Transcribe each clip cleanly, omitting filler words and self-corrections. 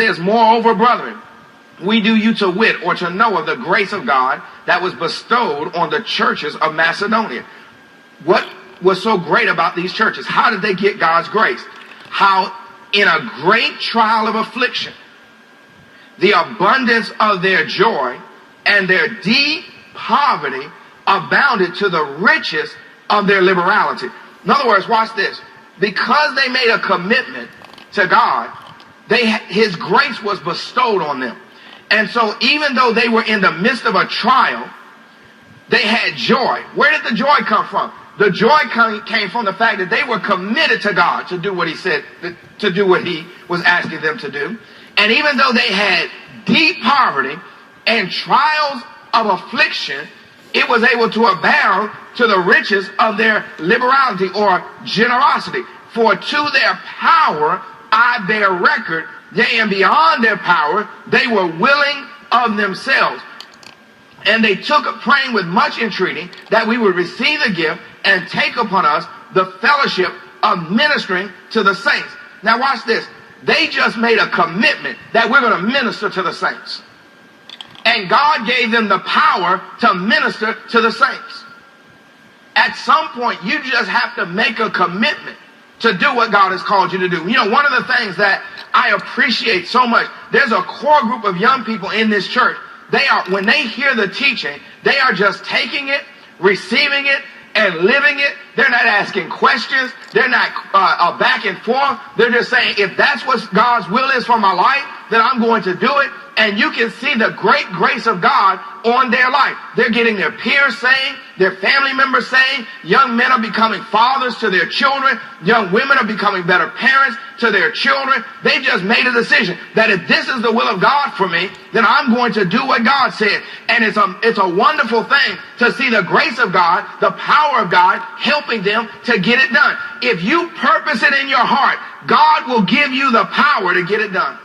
says, moreover, brethren, we do you to wit or to know of the grace of God that was bestowed on the churches of Macedonia. What was so great about these churches? How did they get God's grace? How in a great trial of affliction, the abundance of their joy and their deep poverty abounded to the riches of their liberality. In other words, watch this. Because they made a commitment to God, His grace was bestowed on them. And so even though they were in the midst of a trial, they had joy. Where did the joy come from? The joy came from the fact that they were committed to God to do what He said, to do what He was asking them to do. And even though they had deep poverty and trials of affliction, it was able to abound to the riches of their liberality or generosity. For to their power I bear record, yea, and beyond their power, they were willing of themselves. And they took up praying with much entreaty that we would receive the gift and take upon us the fellowship of ministering to the saints. Now watch this. They just made a commitment that we're going to minister to the saints. And God gave them the power to minister to the saints. At some point, you just have to make a commitment to do what God has called you to do. You know, one of the things that I appreciate so much, there's a core group of young people in this church. They are, when they hear the teaching, they are just taking it, receiving it, and living it. They're not asking questions. They're not back and forth. They're just saying, if that's what God's will is for my life, then I'm going to do it. And you can see the great grace of God on their life. They're getting their peers saying, their family members saying, young men are becoming fathers to their children. Young women are becoming better parents to their children. They just made a decision that if this is the will of God for me, then I'm going to do what God said. And it's a wonderful thing to see the grace of God, the power of God helping them to get it done. If you purpose it in your heart, God will give you the power to get it done.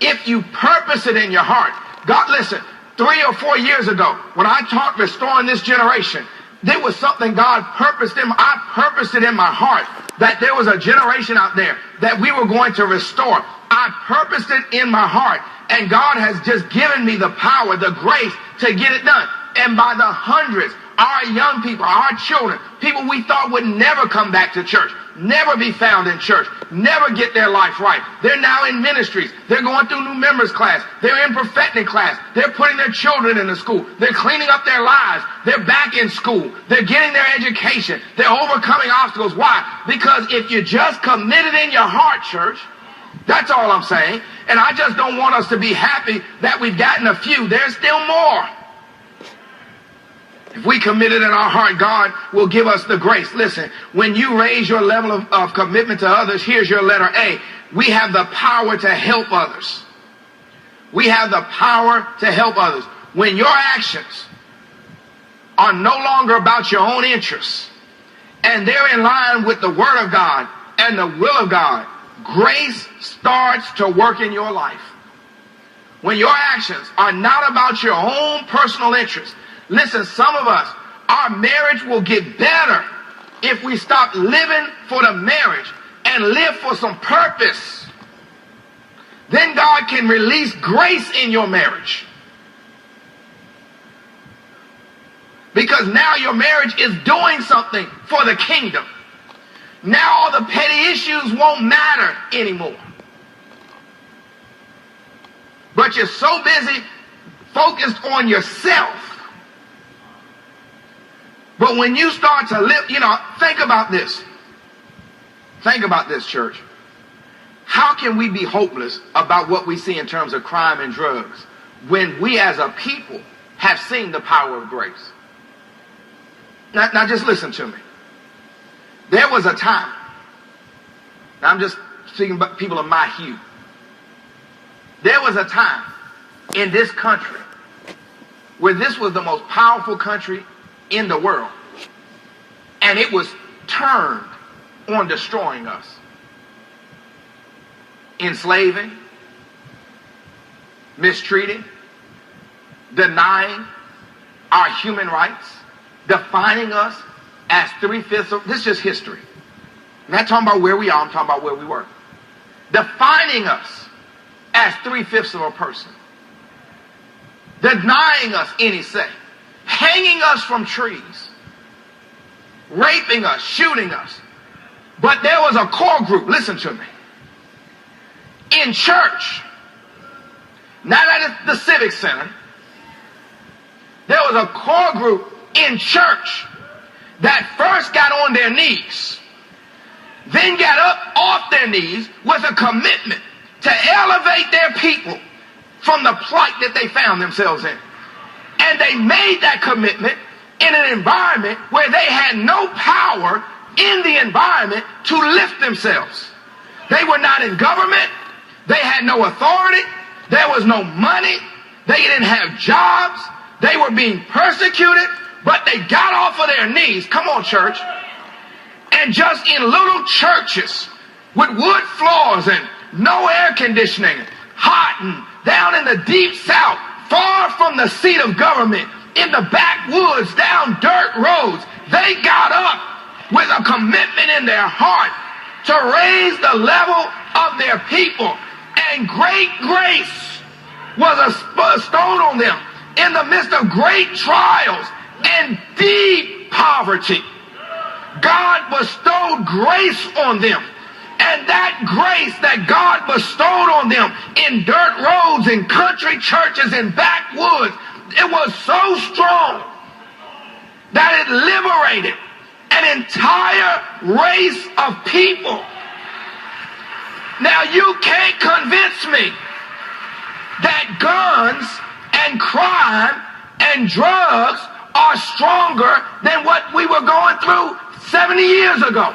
If you purpose it in your heart. God, listen, 3 or 4 years ago, when I taught Restoring This Generation, there was something God purposed in. I purposed it in my heart that there was a generation out there that we were going to restore. I purposed it in my heart, and God has just given me the power, the grace to get it done. And by the hundreds, our young people, our children, people we thought would never come back to church, never be found in church, never get their life right. They're now in ministries. They're going through new members class. They're in perfecting class. They're putting their children into school. They're cleaning up their lives. They're back in school. They're getting their education. They're overcoming obstacles. Why? Because if you just committed in your heart, church, that's all I'm saying. And I just don't want us to be happy that we've gotten a few. There's still more. If we commit it in our heart, God will give us the grace. Listen, when you raise your level of commitment to others, here's your letter A. We have the power to help others. We have the power to help others. When your actions are no longer about your own interests, and they're in line with the Word of God and the will of God, grace starts to work in your life. When your actions are not about your own personal interests. Listen, some of us, our marriage will get better if we stop living for the marriage and live for some purpose. Then God can release grace in your marriage. Because now your marriage is doing something for the kingdom. Now all the petty issues won't matter anymore. But you're so busy focused on yourself. But when you start to live, think about this. Think about this, church. How can we be hopeless about what we see in terms of crime and drugs when we as a people have seen the power of grace? Now just listen to me. There was a time, I'm just speaking about people of my hue. There was a time in this country where this was the most powerful country in the world, and it was turned on destroying us, enslaving, mistreating, denying our human rights, defining us as 3/5 of, this is just history. I'm not talking about where we are, I'm talking about where we were. Defining us as 3/5 of a person, denying us any say, hanging us from trees, raping us, shooting us. But there was a core group, listen to me, in church, not at the Civic Center. There was a core group in church that first got on their knees, then got up off their knees with a commitment to elevate their people from the plight that they found themselves in. And they made that commitment in an environment where they had no power in the environment to lift themselves. They were not in government. They had no authority. There was no money. They didn't have jobs. They were being persecuted, but they got off of their knees. Come on, church. And just in little churches with wood floors and no air conditioning, hot and down in the deep south, far from the seat of government, in the backwoods, down dirt roads, they got up with a commitment in their heart to raise the level of their people. And great grace was bestowed on them in the midst of great trials and deep poverty. God bestowed grace on them. And that grace that God bestowed on them in dirt roads, in country churches, in backwoods, it was so strong that it liberated an entire race of people. Now you can't convince me that guns and crime and drugs are stronger than what we were going through 70 years ago.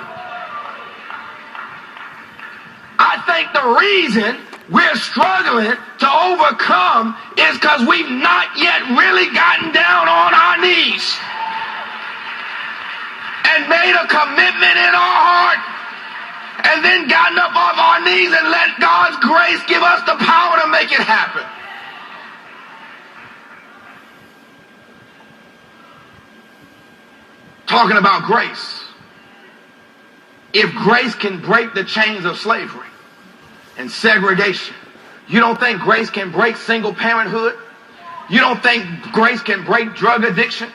I think the reason we're struggling to overcome is because we've not yet really gotten down on our knees and made a commitment in our heart and then gotten up off our knees and let God's grace give us the power to make it happen. Talking about grace. If grace can break the chains of slavery and segregation, you don't think grace can break single parenthood? You don't think grace can break drug addiction?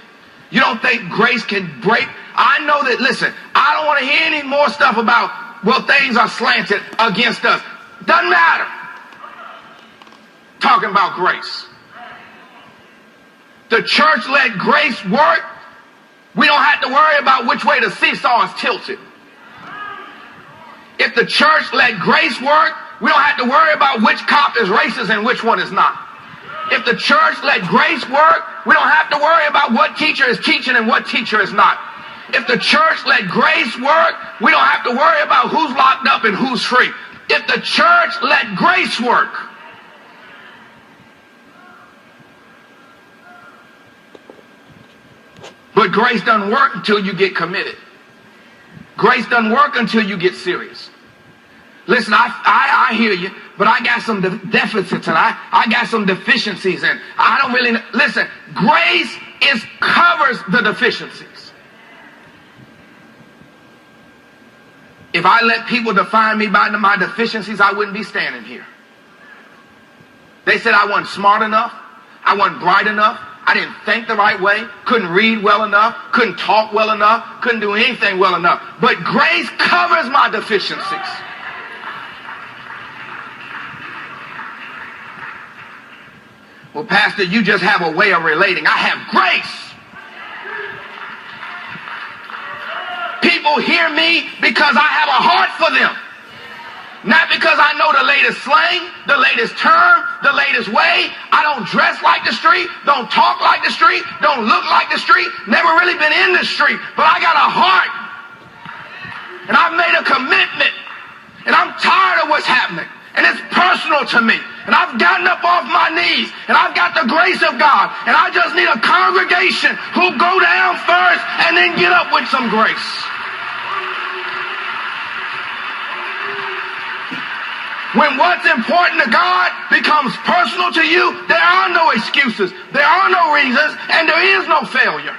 You don't think grace can break? I know that, listen, I don't want to hear any more stuff about, well, things are slanted against us. Doesn't matter. Talking about grace. The church let grace work. We don't have to worry about which way the seesaw is tilted. If the church let grace work, we don't have to worry about which cop is racist and which one is not. If the church let grace work, we don't have to worry about what teacher is teaching and what teacher is not. If the church let grace work, we don't have to worry about who's locked up and who's free. If the church let grace work. But grace doesn't work until you get committed. Grace doesn't work until you get serious. Listen, I hear you, but I got some deficits and I got some deficiencies, and I don't really listen. Grace covers the deficiencies. If I let people define me by my deficiencies, I wouldn't be standing here. They said I wasn't smart enough, I wasn't bright enough, I didn't think the right way, couldn't read well enough, couldn't talk well enough, couldn't do anything well enough. But grace covers my deficiencies. Well, Pastor, you just have a way of relating. I have grace. People hear me because I have a heart for them. Not because I know the latest slang, the latest term, the latest way. I don't dress like the street, don't talk like the street, don't look like the street, never really been in the street, but I got a heart. And I've made a commitment. And I'm tired of what's happening. And it's personal to me. And I've gotten up off my knees. And I've got the grace of God. And I just need a congregation who go down first and then get up with some grace. When what's important to God becomes personal to you, there are no excuses, there are no reasons, and there is no failure.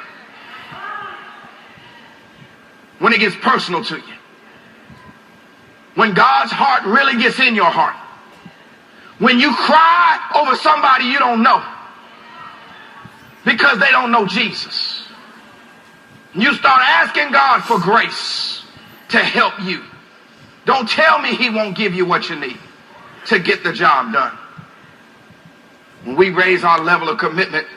When it gets personal to you. When God's heart really gets in your heart. When you cry over somebody you don't know because they don't know Jesus, you start asking God for grace to help you. Don't tell me he won't give you what you need to get the job done. When we raise our level of commitment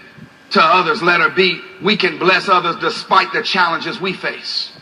to others, let her be, we can bless others despite the challenges we face.